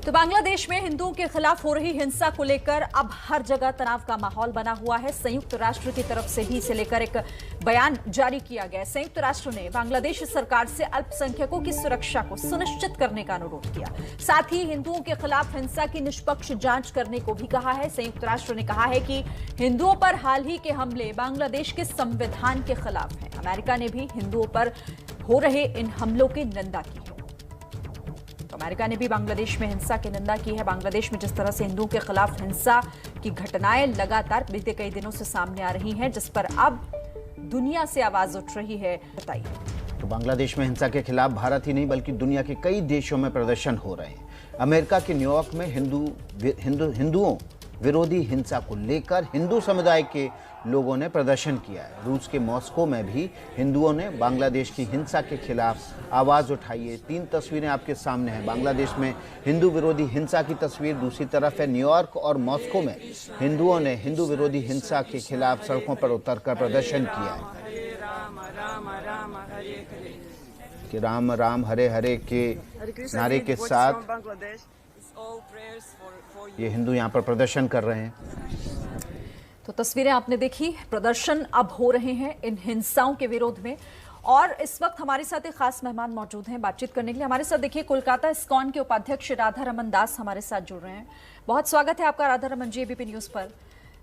तो बांग्लादेश में हिंदुओं के खिलाफ हो रही हिंसा को लेकर अब हर जगह तनाव का माहौल बना हुआ है। संयुक्त राष्ट्र की तरफ से भी इसे लेकर एक बयान जारी किया गया। संयुक्त राष्ट्र ने बांग्लादेश सरकार से अल्पसंख्यकों की सुरक्षा को सुनिश्चित करने का अनुरोध किया। साथ ही हिंदुओं के खिलाफ हिंसा की निष्पक्ष जांच करने को भी कहा है। संयुक्त राष्ट्र ने कहा है कि हिंदुओं पर हाल ही के हमले बांग्लादेश के संविधान के खिलाफ हैं। अमेरिका ने भी हिंदुओं पर हो रहे इन हमलों की निंदा की है। तो अमेरिका ने भी बांग्लादेश में हिंसा की निंदा की है। बांग्लादेश में जिस तरह से हिंदुओं के खिलाफ हिंसा की घटनाएं लगातार बीते कई दिनों से सामने आ रही हैं, जिस पर अब दुनिया से आवाज उठ रही है। बताइए। तो बांग्लादेश में हिंसा के खिलाफ भारत ही नहीं बल्कि दुनिया के कई देशों में प्रदर्शन हो रहे हैं। अमेरिका के न्यूयॉर्क में हिंदुओं विरोधी हिंसा को लेकर हिंदू समुदाय के लोगों ने प्रदर्शन किया है। रूस के मॉस्को में भी हिंदुओं ने बांग्लादेश की हिंसा के खिलाफ आवाज़ उठाई है। 3 तस्वीरें आपके सामने हैं। बांग्लादेश में हिंदू विरोधी हिंसा की तस्वीर दूसरी तरफ है। न्यूयॉर्क और मॉस्को में हिंदुओं ने हिंदू विरोधी हिंसा के खिलाफ सड़कों पर उतरकर प्रदर्शन किया है कि राम राम हरे हरे के नारे के साथ ये हिंदू यहाँ पर प्रदर्शन कर रहे हैं। तो तस्वीरें आपने देखी। प्रदर्शन अब हो रहे हैं इन हिंसाओं के विरोध में। और इस वक्त हमारे साथ एक खास मेहमान मौजूद हैं बातचीत करने के लिए। हमारे साथ देखिए कोलकाता इस्कॉन के उपाध्यक्ष राधा रमन दास हमारे साथ जुड़ रहे हैं। बहुत स्वागत है आपका राधा रमन जी एबीपी न्यूज पर।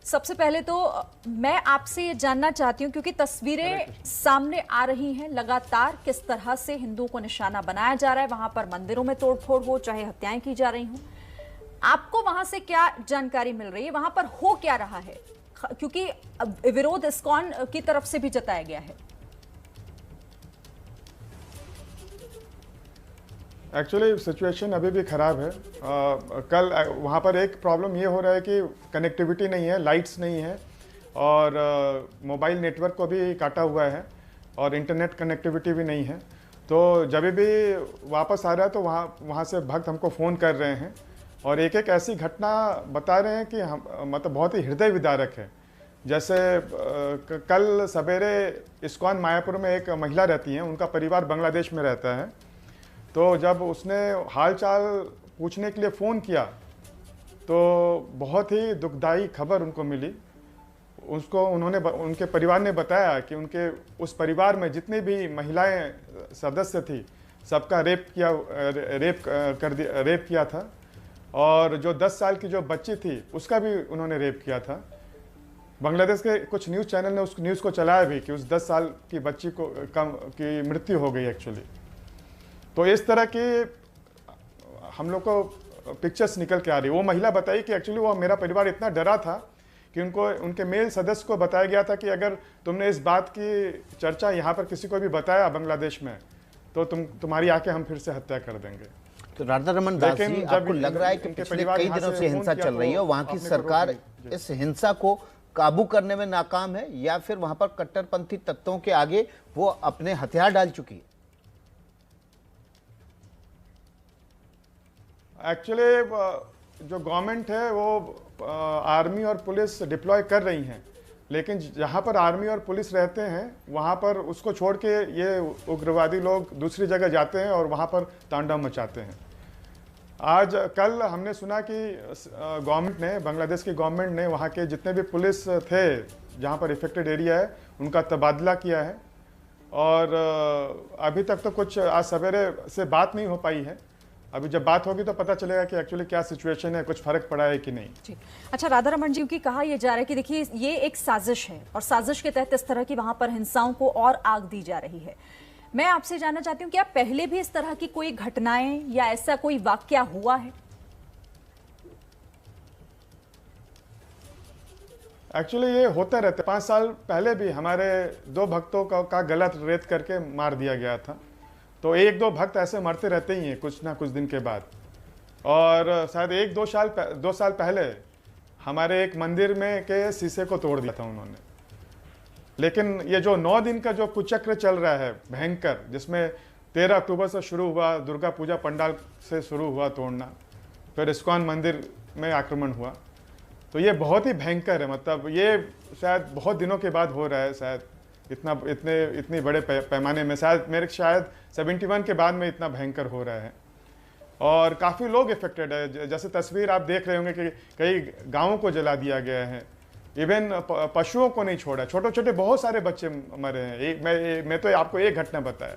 सबसे पहले तो मैं आपसे ये जानना चाहती हूँ, क्योंकि तस्वीरें सामने आ रही हैं लगातार किस तरह से हिंदुओं को निशाना बनाया जा रहा है, वहां पर मंदिरों में तोड़फोड़ हो, चाहे हत्याएं की जा रही हों। आपको वहां से क्या जानकारी मिल रही है, वहां पर हो क्या रहा है, क्योंकि विरोध इस्कॉन की तरफ से भी जताया गया है। एक्चुअली सिचुएशन अभी भी ख़राब है। कल वहाँ पर एक प्रॉब्लम ये हो रहा है कि कनेक्टिविटी नहीं है, लाइट्स नहीं है और मोबाइल नेटवर्क को भी काटा हुआ है और इंटरनेट कनेक्टिविटी भी नहीं है। तो जब भी वापस आ रहा है तो वहाँ से भक्त हमको फ़ोन कर रहे हैं और एक एक ऐसी घटना बता रहे हैं कि हम मतलब बहुत ही हृदय विदारक है। जैसे कल सवेरे इस्कॉन मायापुर में एक महिला रहती हैं, उनका परिवार बांग्लादेश में रहता है। तो जब उसने हालचाल पूछने के लिए फ़ोन किया तो बहुत ही दुखदाई खबर उनको मिली। उनके परिवार ने बताया कि उनके उस परिवार में जितनी भी महिलाएं सदस्य थी सबका रेप किया था और जो 10 साल की जो बच्ची थी उसका भी उन्होंने रेप किया था। बांग्लादेश के कुछ न्यूज़ चैनल ने उस न्यूज़ को चलाया भी कि उस 10 साल की बच्ची की मृत्यु हो गई एक्चुअली। तो इस तरह की हम लोग को पिक्चर्स निकल के आ रही। वो महिला बताई कि एक्चुअली वो मेरा परिवार इतना डरा था कि उनके मेल सदस्य को बताया गया था कि अगर तुमने इस बात की चर्चा यहाँ पर किसी को भी बताया बांग्लादेश में तो तुम्हारी आके हम फिर से हत्या कर देंगे। तो राधा रमन दास जी, आपको लग रहा है कि पिछले कई दिनों से हिंसा चल रही है और वहाँ की सरकार इस हिंसा को काबू करने में नाकाम है या फिर वहाँ पर कट्टरपंथी तत्वों के आगे वो अपने हथियार डाल चुकी है? एक्चुअली जो गवर्नमेंट है वो आर्मी और पुलिस डिप्लॉय कर रही हैं, लेकिन जहाँ पर आर्मी और पुलिस रहते हैं वहाँ पर उसको छोड़ के ये उग्रवादी लोग दूसरी जगह जाते हैं और वहाँ पर तांडव मचाते हैं। आज कल हमने सुना कि गवर्नमेंट ने, बांग्लादेश की गवर्नमेंट ने वहाँ के जितने भी पुलिस थे जहाँ पर इफेक्टेड एरिया है उनका तबादला किया है और अभी तक तो कुछ आज सवेरे से बात नहीं हो पाई है। अभी जब बात होगी तो पता चलेगा कि एक्चुअली क्या सिचुएशन है, कुछ फर्क पड़ा है कि नहीं। जी अच्छा राधा रमन जी, की कहा यह जा रहा है कि देखिए ये एक साजिश है और साजिश के तहत इस तरह की वहां पर हिंसाओं को और आग दी जा रही है। मैं आपसे जानना चाहती हूँ कि आप पहले भी इस तरह की कोई घटनाएं या ऐसा कोई वाकया हुआ है? एक्चुअली ये होता रहता है। 5 साल पहले भी हमारे 2 भक्तों का गला रेत करके मार दिया गया था। तो 1-2 भक्त ऐसे मरते रहते ही हैं कुछ ना कुछ दिन के बाद। और शायद 1-2 साल पहले हमारे एक मंदिर में के शीशे को तोड़ दिया था उन्होंने। लेकिन ये जो 9 दिन का जो कुचक्र चल रहा है भयंकर, जिसमें 13 अक्टूबर से शुरू हुआ, दुर्गा पूजा पंडाल से शुरू हुआ तोड़ना, फिर इस्कॉन मंदिर में आक्रमण हुआ, तो ये बहुत ही भयंकर है। मतलब ये शायद बहुत दिनों के बाद हो रहा है, शायद इतने बड़े पैमाने में शायद 71 के बाद में इतना भयंकर हो रहा है। और काफ़ी लोग इफेक्टेड है। जैसे तस्वीर आप देख रहे होंगे कि कई गाँवों को जला दिया गया है, इवन पशुओं को नहीं छोड़ा, छोटे छोटे बहुत सारे बच्चे मरे हैं। मैं तो आपको एक घटना बताया,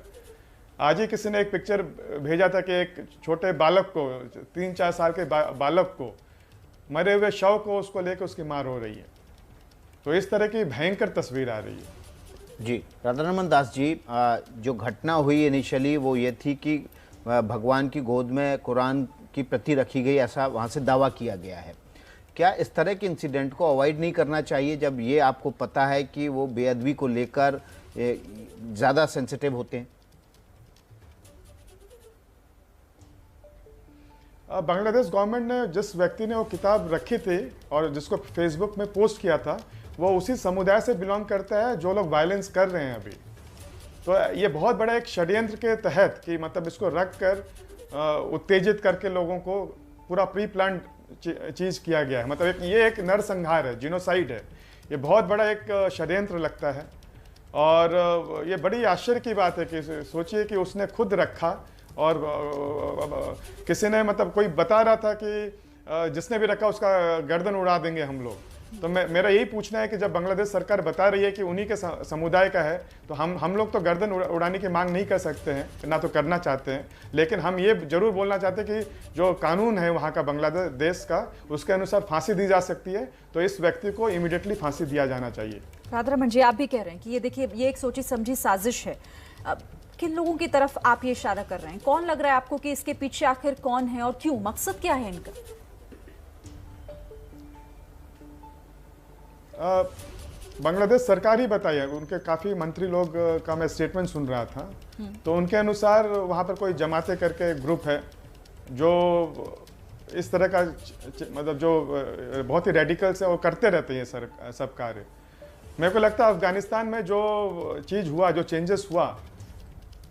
आज ही किसी ने एक पिक्चर भेजा था कि एक छोटे बालक को, 3-4 साल के बालक को, मरे हुए शव को उसको लेकर उसकी मार हो रही है। तो इस तरह की भयंकर तस्वीर आ रही है। जी राधारमण दास जी, जो घटना हुई इनिशियली वो ये थी कि भगवान की गोद में कुरान की प्रति रखी गई, ऐसा वहाँ से दावा किया गया है। क्या इस तरह के इंसिडेंट को अवॉइड नहीं करना चाहिए जब ये आपको पता है कि वो बेअदबी को लेकर ज़्यादा सेंसिटिव होते हैं? बांग्लादेश गवर्नमेंट ने जिस व्यक्ति ने वो किताब रखी थी और जिसको फेसबुक में पोस्ट किया था, वो उसी समुदाय से बिलोंग करता है जो लोग वायलेंस कर रहे हैं अभी। तो ये बहुत बड़ा एक षड्यंत्र के तहत कि मतलब इसको रख कर उत्तेजित करके लोगों को पूरा प्री प्लान चीज़ किया गया है। मतलब ये एक नरसंहार है, जिनोसाइड है। ये बहुत बड़ा एक षड्यंत्र लगता है और ये बड़ी आश्चर्य की बात है कि सोचिए कि उसने खुद रखा और किसी ने, मतलब कोई बता रहा था कि जिसने भी रखा उसका गर्दन उड़ा देंगे हम लोग। तो मेरा यही पूछना है कि जब बांग्लादेश सरकार बता रही है कि उन्हीं के समुदाय का है, तो हम लोग तो गर्दन उड़ाने की मांग नहीं कर सकते हैं, ना तो करना चाहते हैं, लेकिन हम ये जरूर बोलना चाहते हैं कि जो कानून है वहाँ का, बांग्लादेश का, उसके अनुसार फांसी दी जा सकती है, तो इस व्यक्ति को इमीडिएटली फांसी दिया जाना चाहिए। राधारमण जी, आप भी कह रहे हैं कि ये देखिए, ये एक सोची समझी साजिश है। किन लोगों की तरफ आप ये इशारा कर रहे हैं? कौन लग रहा है आपको कि इसके पीछे आखिर कौन है और क्यों? मकसद क्या है इनका? बांग्लादेश सरकार ही बताई है, उनके काफ़ी मंत्री लोग का मैं स्टेटमेंट सुन रहा था, तो उनके अनुसार वहाँ पर कोई जमाते करके ग्रुप है जो इस तरह का, मतलब जो बहुत ही रेडिकल्स है, वो करते रहते हैं सब कार्य। मेरे को लगता है अफगानिस्तान में जो चीज़ हुआ, जो चेंजेस हुआ,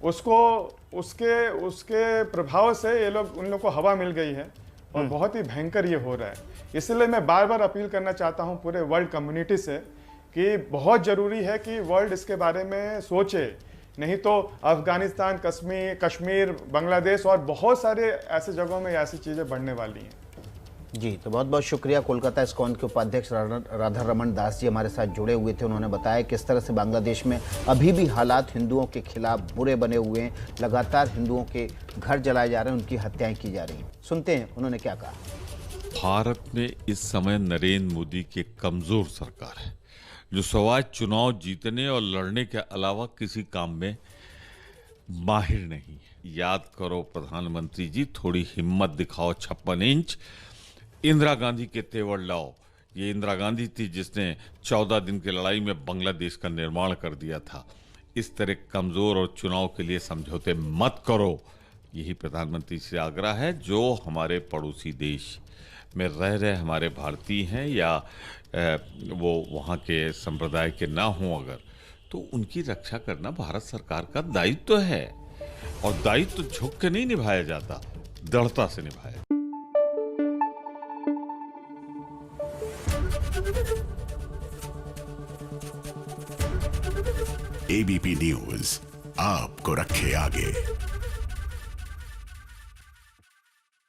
उसके प्रभाव से ये लोग, उन लोग को हवा मिल गई है और बहुत ही भयंकर ये हो रहा है। इसलिए मैं बार बार अपील करना चाहता हूँ पूरे वर्ल्ड कम्युनिटी से कि बहुत ज़रूरी है कि वर्ल्ड इसके बारे में सोचे, नहीं तो अफगानिस्तान, कश्मीर, बांग्लादेश और बहुत सारे ऐसे जगहों में ऐसी चीज़ें बढ़ने वाली हैं। जी, तो बहुत बहुत शुक्रिया। कोलकाता इस्कॉन के उपाध्यक्ष राधारमण दास जी हमारे साथ जुड़े हुए थे। उन्होंने बताया किस तरह से बांग्लादेश में अभी भी हालात हिंदुओं के खिलाफ बुरे बने हुए हैं, लगातार हिंदुओं के घर जलाए जा रहे हैं, उनकी हत्याएं की जा रही हैं। सुनते हैं उन्होंने क्या कहा। भारत में इस समय नरेंद्र मोदी की कमजोर सरकार है, जो सवाज चुनाव जीतने और लड़ने के अलावा किसी काम में माहिर नहीं है। याद करो प्रधानमंत्री जी, थोड़ी हिम्मत दिखाओ, 56 इंच इंदिरा गांधी के तेवर लाओ। ये इंदिरा गांधी थी जिसने 14 दिन की लड़ाई में बांग्लादेश का निर्माण कर दिया था। इस तरह कमजोर और चुनाव के लिए समझौते मत करो, यही प्रधानमंत्री से आग्रह है। जो हमारे पड़ोसी देश में रह रहे हमारे भारतीय हैं या वो वहाँ के संप्रदाय के ना हों अगर, तो उनकी रक्षा करना भारत सरकार का दायित्व है। और दायित्व झुक के नहीं निभाया जाता, दृढ़ता से निभाया। एबीपी न्यूज आपको रखे आगे।